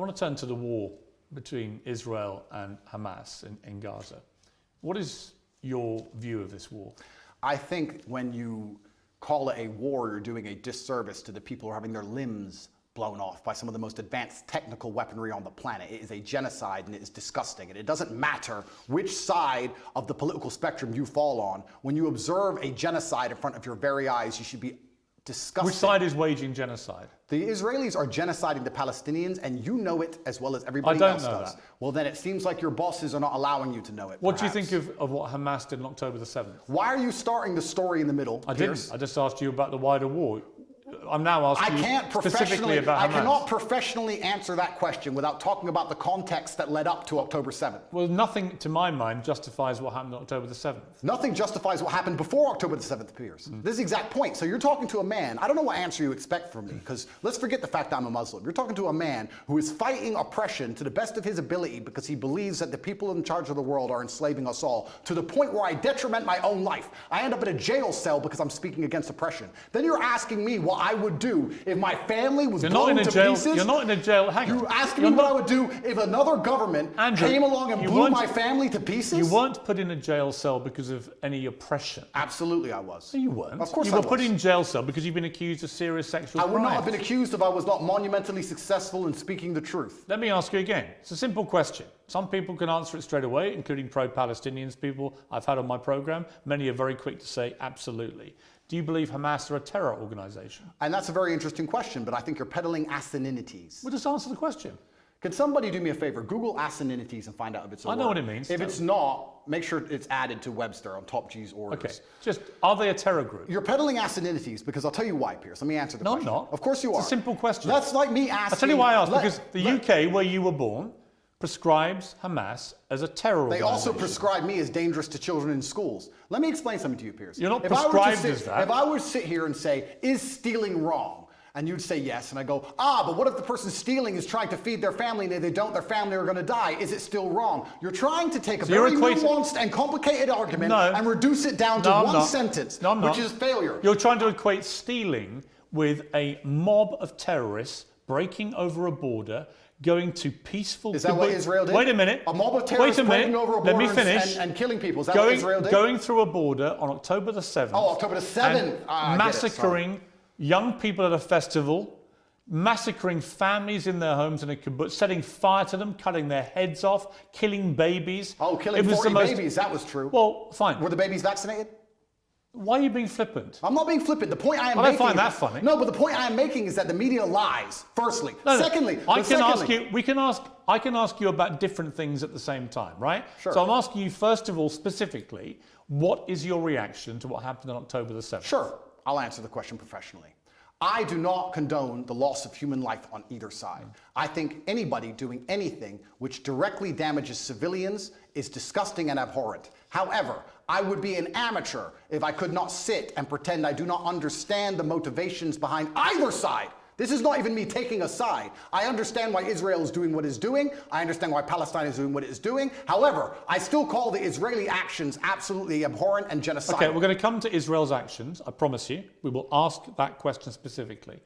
want to turn to the war between Israel and Hamas in Gaza. What is your view of this war? I think when you call it a war, you're doing a disservice to the people who are having their limbs blown off by some of the most advanced technical weaponry on the planet. It is a genocide and it is disgusting. And it doesn't matter which side of the political spectrum you fall on. When you observe a genocide in front of your very eyes, you should be disgusted. Which side is waging genocide? The Israelis are genociding the Palestinians, and you know it as well as everybody else does. I don't know that. Well, then it seems like your bosses are not allowing you to know it. What do you think of what Hamas did on October the 7th? Why are you starting the story in the middle, Piers? didn't. I just asked you about the wider war. I'm now asking you specifically about Hamas. I cannot professionally answer that question without talking about the context that led up to October 7th. Well, nothing, to my mind, justifies what happened on October the 7th. Nothing justifies what happened before October the 7th, Piers. This is the exact point. So you're talking to a man, I don't know what answer you expect from me, because let's forget the fact that I'm a Muslim. You're talking to a man who is fighting oppression to the best of his ability because he believes that the people in charge of the world are enslaving us all, to the point where I detriment my own life. I end up in a jail cell because I'm speaking against oppression. Then you're asking me what I would do if my family was blown to pieces. You're not in a jail. Hang on. You're asking me what I would do if another government came along and blew my family to pieces? You weren't put in a jail cell because of any oppression. Absolutely I was. No, you weren't. Of course you I were was. put in jail cell because you've been accused of serious sexual crimes. I would not have been accused if I was not monumentally successful in speaking the truth. Let me ask you again. It's a simple question. Some people can answer it straight away, including pro-Palestinians people I've had on my program. Many are very quick to say absolutely. Do you believe Hamas are a terror organization? And that's a very interesting question, but I think you're peddling asininities. Well, just answer the question. Can somebody do me a favor? Google asininities and find out if it's a word. I know what it means. If it's not, make sure it's added to Webster on Top G's orders. Okay. Just, are they a terror group? You're peddling asininities because I'll tell you why, Piers. Let me answer the question. No, I'm not. Of course you are. It's a simple question. That's like me asking... I'll tell you why I asked. Because the UK, where you were born, prescribes Hamas as a terror organization. They also prescribe me as dangerous to children in schools. Let me explain something to you, Piers. You're not prescribed as that. If I were to sit here and say, is stealing wrong? And you'd say yes, and I go, but what if the person stealing is trying to feed their family, and if they don't, their family are going to die? Is it still wrong? You're trying to take a very nuanced and complicated argument and reduce it down to one sentence, which is failure. You're trying to equate stealing with a mob of terrorists breaking over a border, going to peaceful... Is that what Israel did? Wait a minute. A mob of terrorists breaking over a border and killing people. Is that what Israel did? Going through a border on October the 7th. Oh, October the 7th. Massacring young people at a festival, massacring families in their homes in a kibbutz, setting fire to them, cutting their heads off, killing babies. Oh, killing 40 babies. That was true. Well, fine. Were the babies vaccinated? Why are you being flippant? I'm not being flippant. The point I am making... I don't find that funny. No, but the point I am making is that the media lies, firstly. Secondly... I can ask you about different things at the same time, right? Sure. So I'm asking you, first of all, specifically, what is your reaction to what happened on October the 7th? Sure. I'll answer the question professionally. I do not condone the loss of human life on either side. I think anybody doing anything which directly damages civilians is disgusting and abhorrent. However, I would be an amateur if I could not sit and pretend I do not understand the motivations behind either side. This is not even me taking a side. I understand why Israel is doing what it's doing. I understand why Palestine is doing what it's doing. However, I still call the Israeli actions absolutely abhorrent and genocidal. Okay, we're going to come to Israel's actions, I promise you. We will ask that question specifically.